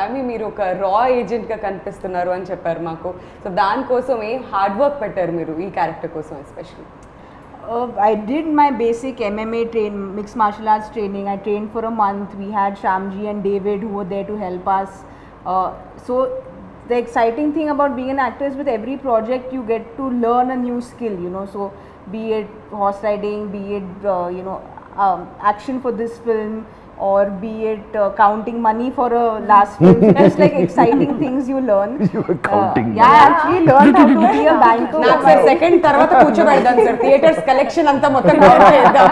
మీరు ఒక రా ఏజెంట్గా కనిపిస్తున్నారు అని చెప్పారు మాకు. సో దానికోసం హార్డ్ వర్క్ పెట్టారు మీరు ఈ క్యారెక్టర్ కోసం especially? I did my basic MMA mixed martial arts training. I trained for a month. We had Shamji and David who were there to help us. So the exciting thing about being an actor is with every project you get to learn a new skill, you know. So be it horse riding, be it action for this film, or be it counting money for a last film. So just like exciting things you learn. You were counting Yeah, I actually learned how to be a banker. నాకు sir second తర్వాత కూర్చోబెడదాం sir, theatres collection అంతా మొత్తం చేద్దాం.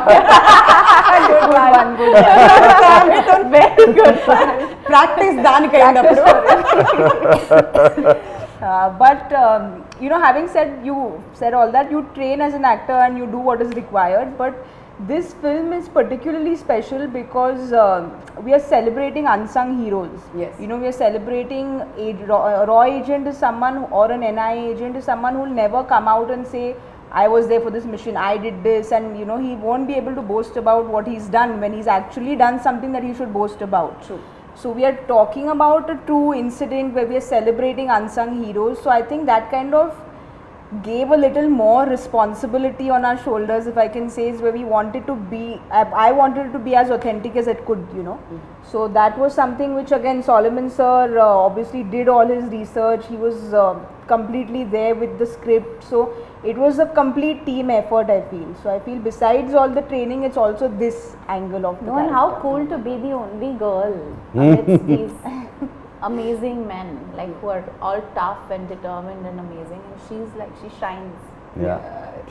Very good. Practice దానికి అయినప్పుడు. But you know, having said all that, you train as an actor and you do what is required. But this film is particularly special because we are celebrating unsung heroes. Yes. You know, we are celebrating a raw agent is someone, or an NIA agent is someone who will never come out and say, I was there for this mission, I did this, and you know, he won't be able to boast about what he's done when he's actually done something that he should boast about. True. So we are talking about a true incident where we are celebrating unsung heroes. So I think that kind of gave a little more responsibility on our shoulders, if I can say, is where we wanted to be. I wanted it to be as authentic as it could, you know. So that was something which again Solomon sir obviously did all his research. He was completely there with the script. So it was a complete team effort, I feel. So I feel besides all the training, it's also this angle of the No, and how cool to be the only girl amidst these amazing men, like who are all tough and determined and amazing, and she's like, she shines. Yeah,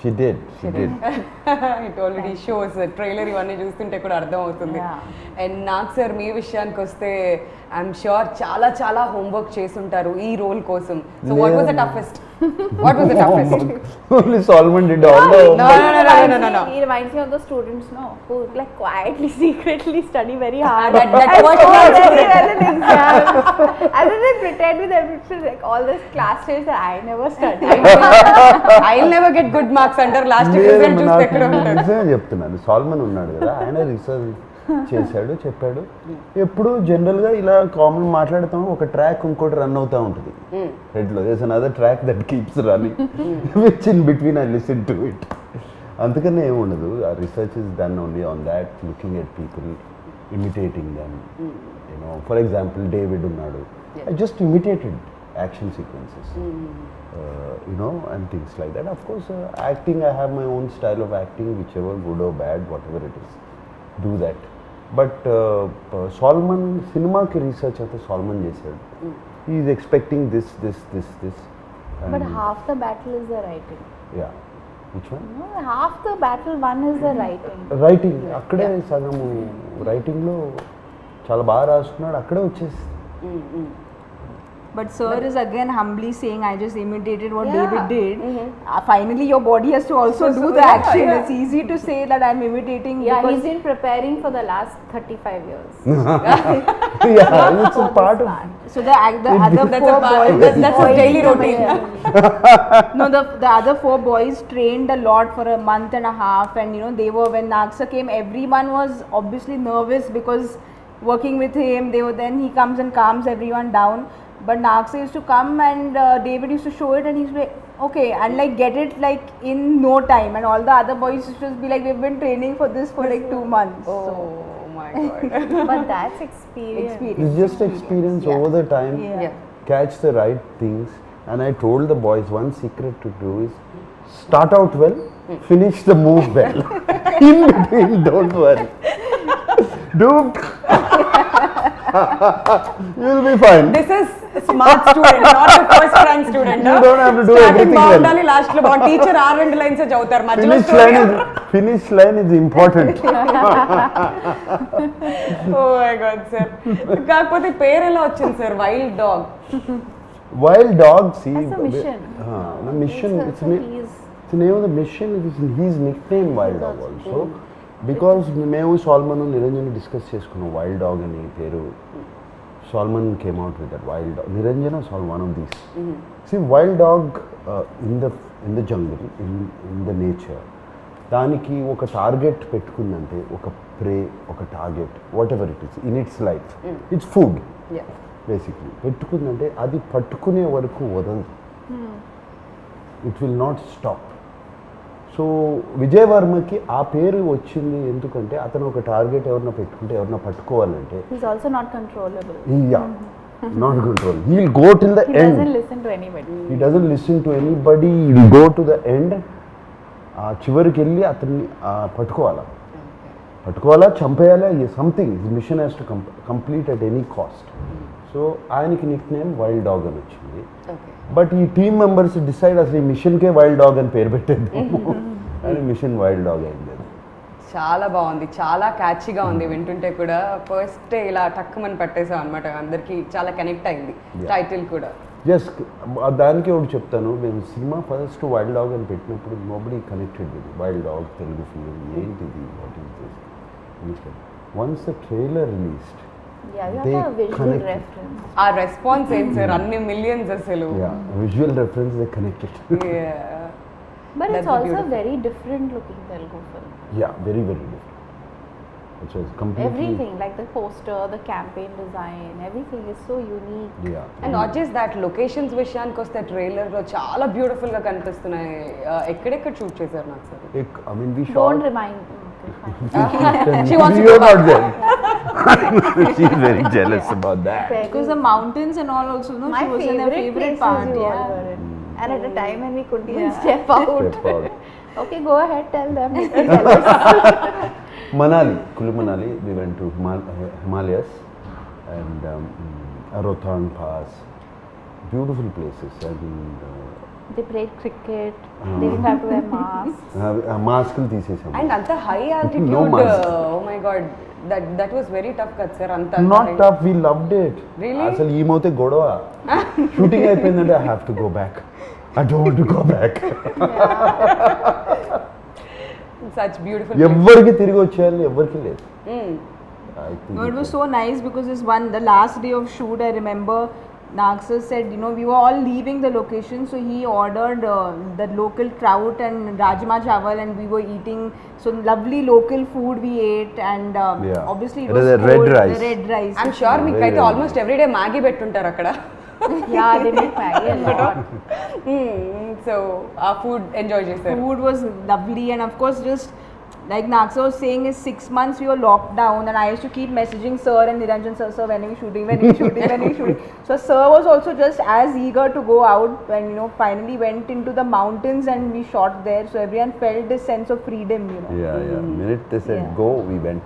she did. It already shows trailer ఇవన్నీ చూస్తుంటే కూడా అర్థం అవుతుంది. Yeah. And నాకు sir మీ విషయానికి వస్తే I'm sure చాలా చాలా హోంవర్క్ చేసుంటారు ఈ రోల్ కోసం. So what was the toughest? What was the toughest? Only Solomon did all the No. He reminds me of the students, no, who like quietly, secretly study very hard. That and was score not very well in exams. And then they pretend with everything, like all this class tests that I never studied. I'll never get good marks అంటారు. Last result చూస్తే ఎక్కడ ఉంటారు? నిజమే చెప్తున్నాను. Salmon ఉన్నాడు కదా, ఆయన research చేశాడు, చెప్పాడు. ఎప్పుడు జనరల్గా ఇలా కామన్ మాట్లాడుతాం, ఒక ట్రాక్ ఇంకోటి రన్ అవుతూ ఉంటుంది హెడ్లో. There's another track that keeps running which in between I listen to it. అందుకనే ఏముండదు. ఆ research is done only on that, looking at people, imitating them. You know, for example David ఉన్నాడు, I just imitated action sequences, you know, and things like that. Of course, acting, I have my own style of acting, whichever good or bad, whatever it is, do that. But Solomon, cinema ki research ante Solomon chesaadu. He is expecting this. But half the battle is the writing. Yeah. Which one? No, half the battle one is the writing. Writing. అక్కడే సగము రైటింగ్లో చాలా బాగా రాసుకున్నాడు, అక్కడే వచ్చేసి. But sir is again humbly saying, I just imitated what Yeah. David did. Finally, your body has to also do the action. It's easy to say that I'm imitating. Yeah, because he's been preparing for the last 35 years. Yeah, it's a part of. so the other That's four a part, boys. that's a daily routine. No, the other four boys trained a lot for a month and a half, and you know, they were, when Naksa came, everyone was obviously nervous because working with him, then he comes and calms everyone down. But Naksa used to come and David used to show it, and he's like, okay, and like get it like in no time, and all the other boys used to just be like, we've been training for this for like 2 months. Oh my god. But that's experience. It's just experience over the time. Yeah. Catch the right things. And I told the boys, one secret to do is start out well, finish the move well. In between, don't worry. You'll be fine. This is smart student, not the first rank student. You don't have to do everything well. బాగుండాలి, last లో బాగుంది. Teacher 6 lines చదువుతారు, మధ్యలో Finish line is important. Oh my god sir. కాకపోతే పేరు ఎలా వచ్చింది sir, wild dog? Wild dog, see. That's a mission. The mission. It's the name of the mission. It is his nickname, Wild Dog also. Because మేము salmon Niranjan discuss చేసుకున్నాం wild dog అని పేరు. Solomon came out with that wild dog. Niranjana saw one of these. See, wild dog in the jungle, in the nature, దానికి ఒక target పెట్టుకుందంటే, ఒక prey, ఒక target, whatever it is in its life, its food. Basically పెట్టుకుందంటే అది పట్టుకునే వరకు వదలదు, it will not stop. So Vijay వర్మకి ఆ పేరు వచ్చింది ఎందుకంటే అతను ఒక టార్గెట్ ఎవరన్నా పెట్టుకుంటే ఎవరన్నా పట్టుకోవాలంటే He's also not controllable. Not control, he will go till the He end. doesn't listen to anybody. He doesn't listen to anybody, he will go to the end. ఆ చివరికి వెళ్ళి అతన్ని పట్టుకోవాలా, చంపేయాలా, something mission has to complete at any cost. So ఆయనకి nickname wild dog అని వచ్చింది. But ఈ టీమ్ మెంబర్స్ డిసైడ్ అసలు ఈ మిషన్కే వైల్డ్ డాగ్ అని పేరు పెట్టేద్దాము అని మిషన్ వైల్డ్ డాగ్ అయింది. చాలా బాగుంది, చాలా క్యాచీగా ఉంది, వింటుంటే కూడా ఫస్ట్ ఇలా టక్కుమని పట్టేసాం అనమాట, అందరికి చాలా కనెక్ట్ అయింది టైటిల్ కూడా. జస్ట్ దానికి ఒకటి చెప్తాను, మేము సినిమా ఫస్ట్ వైల్డ్ డాగ్ అని పెట్టినప్పుడు nobody connected with wild dog Telugu film ఏంటిది, what is this. Once the trailer released, Yeah, you They have a visual connected. reference. ఆ రెస్పాన్స్ ఏంటి సార్, అన్ని మిలియన్స్ అసలు. Visual reference they connected. But That's it's also beautiful. a very different looking Telugu film. Very very different. It was completely Everything, like the poster, the campaign design, everything is so unique. And not just that, locations విషయానికి వస్తే trailer లో చాలా beautiful గా కనిపిస్తున్నాయి. ఎక్కడెక్కడ shoot చేశారు నాకు sir? I mean we Don't shot. remind me. Okay, fine. She wants to You go are not back. there. She's very jealous about that. Because the mountains and all also, no, My she was in her favorite places part. you all Yeah. were in. And at a time when we couldn't even step out. Step out. Okay, go ahead, tell them. They're jealous. Manali, Kulu Manali, we went to Himalayas and Rohtang Pass, beautiful places, and They played cricket. They didn't have to wear masks. మాస్కులు తీసేసాము. And అంత high No altitude, mask. Oh my god, that was very tough కదా sir. అంత not tough, we loved it. Really? అసలు ఈమోతే గొడవ, shooting అయిపోయిందంటే I have to go back, I don't want to go back. Such beautiful. ఎవ్వరికి తిరిగి వచ్చేయాలి, ఎవ్వరికి లేదు. I think No, it was so nice because the last day of shoot, I remember Nagsar said, we were all leaving the location, so he ordered the local trout and rajma chawal, and we were eating so lovely local food we ate, and obviously it It was was a red cold, rice. the red rice. I'm sure మీకు అయితే Very almost everyday Maggi పెట్టుంటారు అక్కడ. Yeah, they make Maggie a lot. So ఆ food enjoy చేశారు. Food was lovely, and of course just like Nagsar was saying, is 6 months we were locked down, and I used to keep messaging sir and Niranjan sir, when are we shooting, when are we shooting, when are we shooting. So sir was also just as eager to go out when finally went into the mountains and we shot there, so everyone felt this sense of freedom. Yeah. Minute they said Yeah. go, we went.